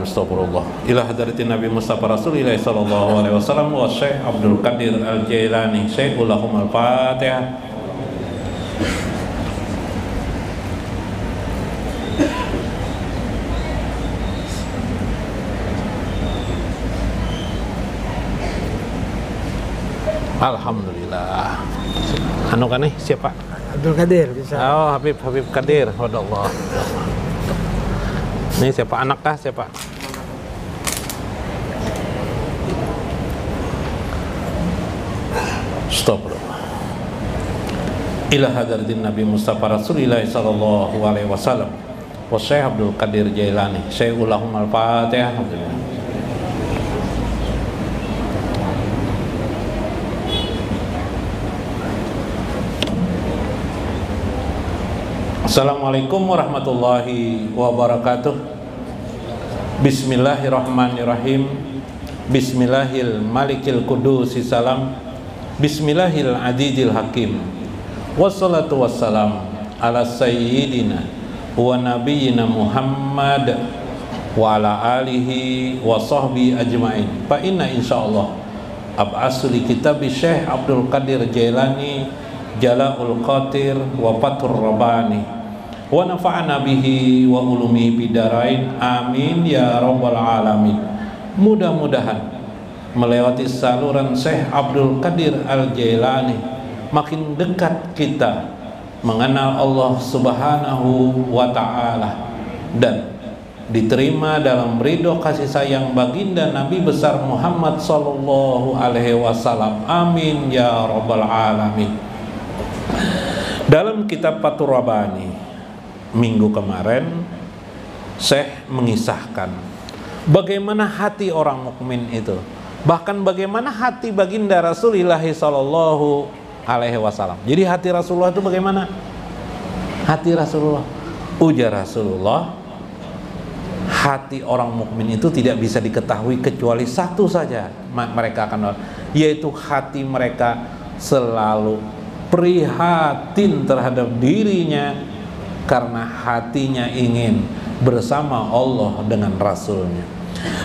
Astagfirullah. Ila hadratin Nabi Mustafa Rasulillah sallallahu alaihi wasallam wa Syekh Abdul Qadir Al-Jailani. Syaikhul lahum al-Fatihah. Alhamdulillah. Anu kan nih siapa? Abdul Qadir bisa. Oh, Habib Qadir. Wadallah. Ini siapa, anakkah siapa? Astagfirullah. Ila hadratin Nabi Mustafa Rasulillah sallallahu alaihi wasallam wa Syekh Abdul Qadir Jailani. Syaikhul lahum al-Fatihah. Assalamualaikum warahmatullahi wabarakatuh. Bismillahirrahmanirrahim. Bismillahil malikil kudusi salam. Bismillahil adidil hakim. Wassalatu wassalam ala sayyidina wa nabiyyina Muhammad wa ala alihi wa sahbihi ajma'in. Fa inna insyaallah ab'asu li kitabi Syekh Abdul Qadir Jailani Jala'ul Qatir wa Fathur Rabbani wa nafa'ana bihi wa ulumihi bidarain, amin ya rabbal alamin. Mudah-mudahan melewati saluran Syekh Abdul Qadir Al-Jailani makin dekat kita mengenal Allah Subhanahu wa ta'ala dan diterima dalam ridho kasih sayang baginda Nabi besar Muhammad sallallahu alaihi wasallam, amin ya rabbal alamin. Dalam kitab Fathur Rabbani minggu kemarin Syekh mengisahkan bagaimana hati orang mukmin itu, bahkan bagaimana hati baginda Rasulullah sallallahu alaihi wasallam. Jadi hati Rasulullah itu bagaimana? Hati Rasulullah, ujar Rasulullah, hati orang mukmin itu tidak bisa diketahui kecuali satu saja mereka akan, yaitu hati mereka selalu prihatin terhadap dirinya karena hatinya ingin bersama Allah dengan Rasulnya.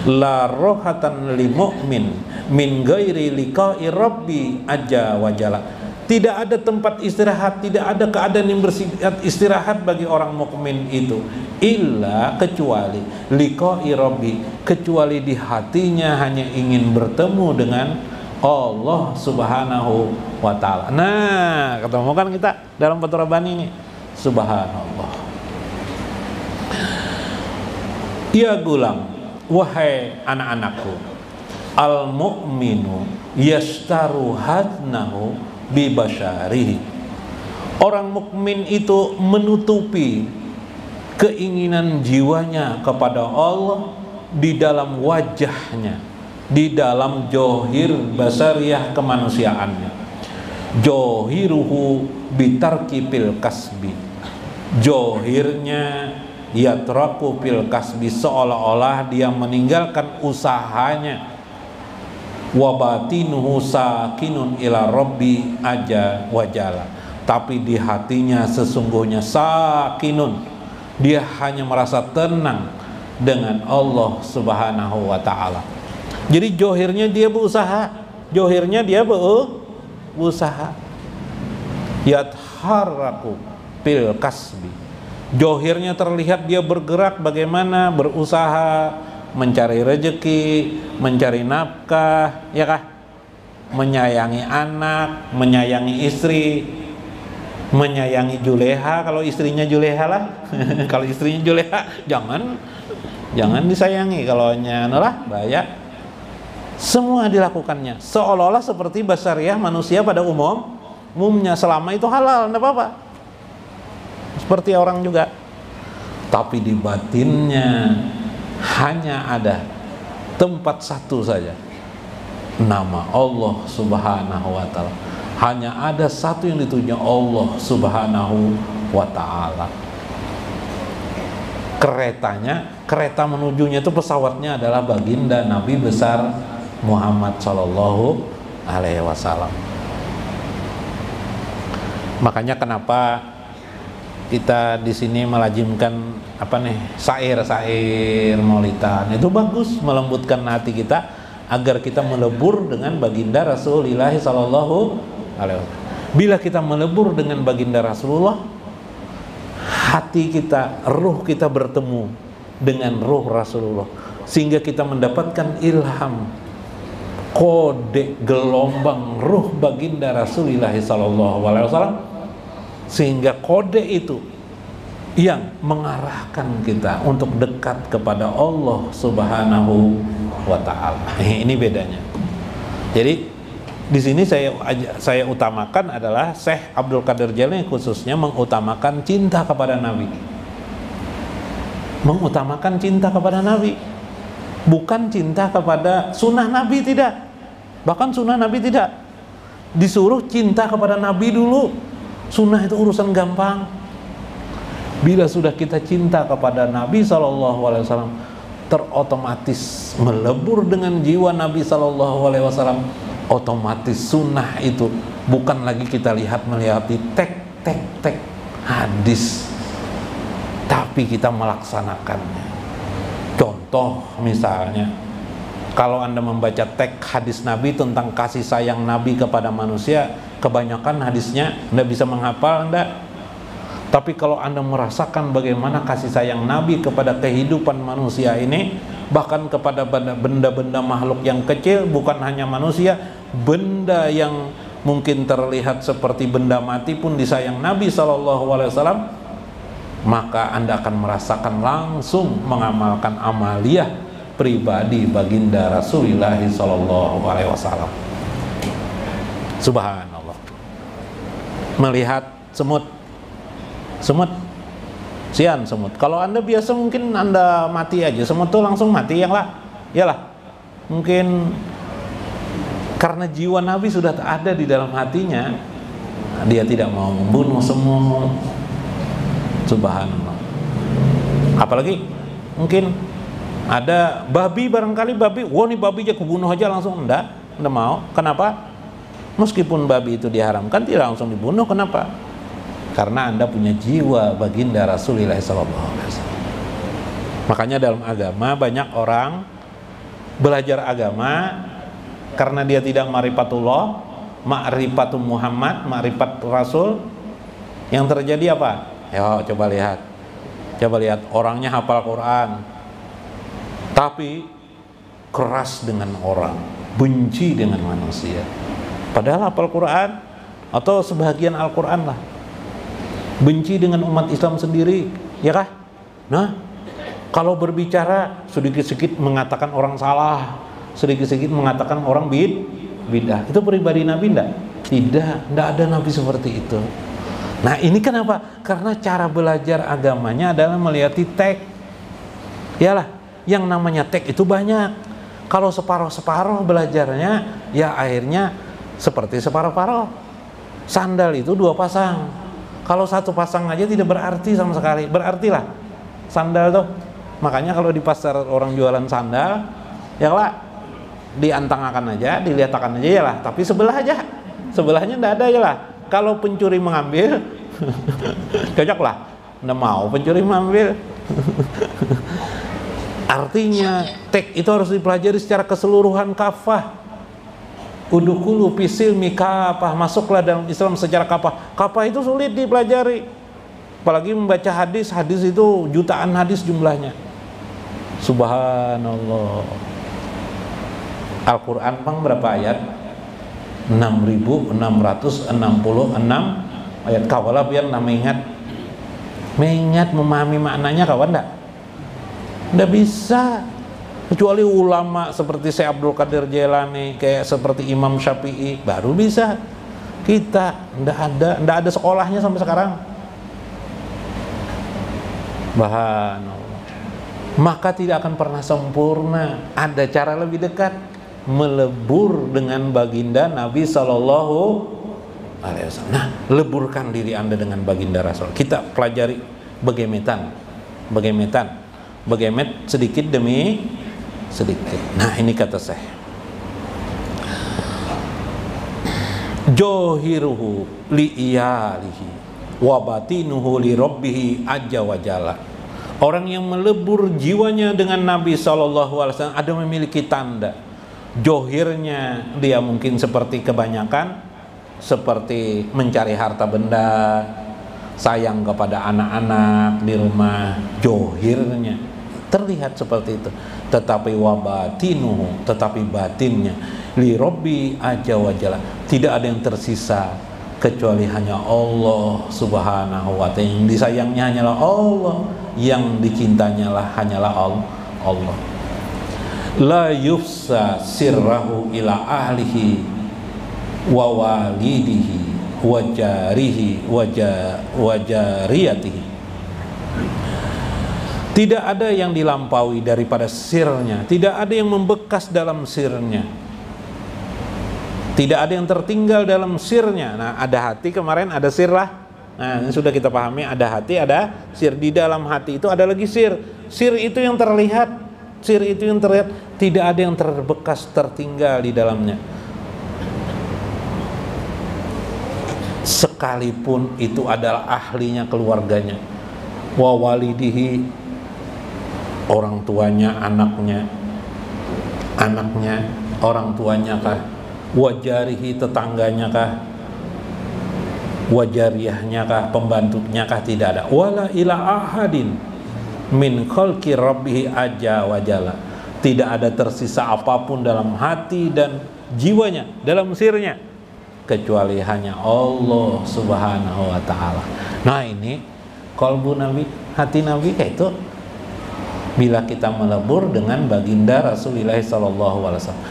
La rohatan li mu'min min ghairi liqa'i rabbi ajja wa jalla. Tidak ada tempat istirahat, tidak ada keadaan yang bersifat istirahat bagi orang mukmin itu illa kecuali liqa'i rabbi, kecuali di hatinya hanya ingin bertemu dengan Allah Subhanahu wa ta'ala. Nah, ketemu kan kita dalam Fathur Rabbani ini. Subhanallah. Ya gulam, wahai anak-anakku, al-mu'minu yastaru hadnahu bi basyarihi. Orang mukmin itu menutupi keinginan jiwanya kepada Allah di dalam wajahnya, di dalam johir basariyah kemanusiaannya. Johiruhu bitarki fil kasbi. Johirnya yatraku fil kasbi, seolah-olah dia meninggalkan usahanya. Wabatinuhu sakinun ila rabbi aja wajala, tapi di hatinya sesungguhnya sakinun, dia hanya merasa tenang dengan Allah Subhanahu wa ta'ala. Jadi johirnya dia berusaha, johirnya dia berusaha. Yatharraku fil kasbi, johirnya terlihat dia bergerak bagaimana, berusaha mencari rezeki, mencari nafkah, ya kah? Menyayangi anak, menyayangi istri, menyayangi Juleha kalau istrinya Juleha lah. Kalau istrinya Juleha jangan disayangi, kalau nyalah bahaya. Semua dilakukannya seolah-olah seperti basariah manusia pada umumnya, selama itu halal, enggak apa-apa. Seperti orang juga, tapi di batinnya hanya ada tempat satu saja, nama Allah Subhanahu wa ta'ala. Hanya ada satu yang dituju, Allah Subhanahu wa ta'ala. Kereta menujunya itu, pesawatnya adalah baginda Nabi besar Muhammad sallallahu alaihi wasallam. Makanya kenapa kita di sini melajimkan syair maulidan. Itu bagus, melembutkan hati kita agar kita melebur dengan baginda Rasulullah sallallahu alaihi wasallam. Bila kita melebur dengan baginda Rasulullah, hati kita, ruh kita bertemu dengan ruh Rasulullah, sehingga kita mendapatkan ilham, kode gelombang ruh baginda Rasulullah sallallahu alaihi wasallam, sehingga kode itu yang mengarahkan kita untuk dekat kepada Allah Subhanahu wa taala. Ini bedanya. Jadi di sini saya utamakan adalah Syekh Abdul Qadir Jailani khususnya mengutamakan cinta kepada Nabi. Mengutamakan cinta kepada Nabi. Bukan cinta kepada sunnah Nabi, tidak. Bahkan sunnah Nabi tidak. Disuruh cinta kepada Nabi dulu. Sunnah itu urusan gampang. Bila sudah kita cinta kepada Nabi SAW, terotomatis melebur dengan jiwa Nabi SAW. Otomatis sunnah itu bukan lagi kita melihat di tek hadis, tapi kita melaksanakannya. Contoh misalnya, kalau Anda membaca teks hadis Nabi tentang kasih sayang Nabi kepada manusia, kebanyakan hadisnya Anda bisa menghafal Anda. Tapi kalau Anda merasakan bagaimana kasih sayang Nabi kepada kehidupan manusia ini, bahkan kepada benda-benda makhluk yang kecil, bukan hanya manusia, benda yang mungkin terlihat seperti benda mati pun disayang Nabi SAW, maka Anda akan merasakan langsung mengamalkan amaliyah pribadi baginda Rasulullah SAW. Subhanallah. Melihat semut, sian semut. Kalau Anda biasa mungkin Anda mati aja, semut tuh langsung mati, yalah. Mungkin karena jiwa Nabi sudah ada di dalam hatinya, dia tidak mau membunuh semut. Subhanallah. Apalagi mungkin ada babi, barangkali babi, nih babi aja kubunuh aja langsung, enggak mau. Kenapa? Meskipun babi itu diharamkan, tidak langsung dibunuh. Kenapa? Karena Anda punya jiwa baginda Rasulullah SAW. Makanya dalam agama banyak orang belajar agama karena dia tidak ma'rifatullah, ma'rifatul Muhammad, ma'rifat Rasul. Yang terjadi apa? Yo, coba lihat orangnya hafal Quran, tapi keras dengan orang, benci dengan manusia. Padahal hafal Quran atau sebahagian Al-Quran lah, benci dengan umat Islam sendiri, ya kah? Nah, kalau berbicara sedikit-sedikit mengatakan orang salah, sedikit-sedikit mengatakan orang bidah. Itu pribadi Nabi enggak? Tidak ada Nabi seperti itu. Nah, ini kenapa? Karena cara belajar agamanya adalah melihat teks. Yalah, yang namanya teks itu banyak. Kalau separuh-separuh belajarnya, ya akhirnya seperti separuh-paruh. Sandal itu 2 pasang. Kalau 1 pasang aja tidak berarti sama sekali. Berartilah sandal tuh. Makanya kalau di pasar orang jualan sandal, ya lah, diantangkan aja, dilihatkan aja ya lah. Tapi sebelahnya enggak ada ya lah. Kalau pencuri mengambil, cocok lah. Nggak mau pencuri mengambil. Artinya teks itu harus dipelajari secara keseluruhan, kafah. Udukulu fisil mikafah, masuklah dalam Islam secara kafah. Kafah itu sulit dipelajari. Apalagi membaca hadis itu jutaan hadis jumlahnya. Subhanallah. Al-Quran berapa ayat? 6.666 ayat. Kawalah biar mengingat memahami maknanya, kawan enggak bisa, kecuali ulama seperti Syekh Abdul Qadir Jailani, kayak seperti Imam Syafi'i, baru bisa. Kita enggak ada sekolahnya sampai sekarang. Subhanallah. Maka tidak akan pernah sempurna. Ada cara lebih dekat, melebur dengan baginda Nabi Sallallahu Alaihi Wasallam. Nah, leburkan diri Anda dengan baginda Rasul. Kita pelajari bagaimana sedikit demi sedikit. Nah, ini kata saya, johiruhu li iyalihi wa batinuhu li rabbih azza wa jalla. Orang yang melebur jiwanya dengan Nabi SAW ada memiliki tanda. Johirnya dia mungkin seperti kebanyakan, seperti mencari harta benda, sayang kepada anak-anak di rumah, johirnya terlihat seperti itu. Tetapi wabatinuhu, tetapi batinnya li rabbi azza wa jalla, tidak ada yang tersisa kecuali hanya Allah subhanahu wa ta'ala. Yang disayangnya hanyalah Allah, yang dicintanya hanyalah Allah. La yufsa sirrahu ila ahlihi wa walidihi wa jarihi wa jariyatihi. Tidak ada yang dilampaui daripada sirnya, tidak ada yang membekas dalam sirnya, tidak ada yang tertinggal dalam sirnya. Nah, ada hati kemarin, ada sir lah. Nah, ini sudah kita pahami, ada hati, ada sir. Di dalam hati itu ada lagi sir. Sir itu yang terlihat, sir itu yang terlihat, tidak ada yang terbekas, tertinggal di dalamnya. Sekalipun itu adalah ahlinya, keluarganya. Wa walidihi, orang tuanya, anaknya, orang tuanya kah? Wajarihi, tetangganya kah? Wajariyahnya kah? Pembantunya kah? Tidak ada. Wala ila ahadin min khalqi rabbih azza wa jalla. Tidak ada tersisa apapun dalam hati dan jiwanya, dalam sirnya, kecuali hanya Allah subhanahu wa ta'ala. Nah, ini qalbu Nabi, hati Nabi kayak itu. Bila kita melebur dengan baginda Rasulullah sallallahu alaihi wasallam.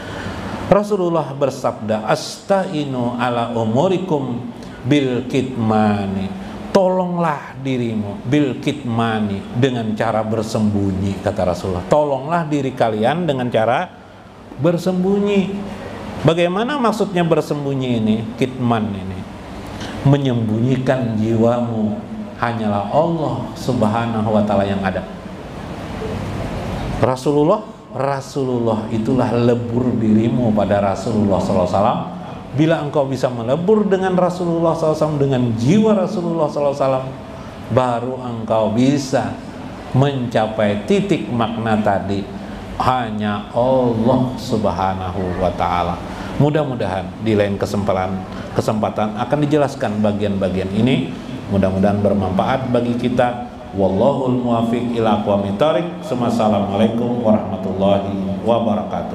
Rasulullah bersabda, astainu ala umurikum bil kitmani. Tolonglah dirimu bil kitmani, dengan cara bersembunyi, kata Rasulullah. Tolonglah diri kalian dengan cara bersembunyi. Bagaimana maksudnya bersembunyi ini? Kitman ini menyembunyikan jiwamu, hanyalah Allah subhanahu wa ta'ala yang ada. Rasulullah itulah lebur dirimu pada Rasulullah SAW. Bila engkau bisa melebur dengan Rasulullah SAW, dengan jiwa Rasulullah SAW, baru engkau bisa mencapai titik makna tadi, hanya Allah subhanahu wa ta'ala. Mudah-mudahan di lain kesempatan akan dijelaskan bagian-bagian ini. Mudah-mudahan bermanfaat bagi kita. Wallahul muwaffiq ila aqwamit thoriq. Assalamualaikum warahmatullahi wabarakatuh.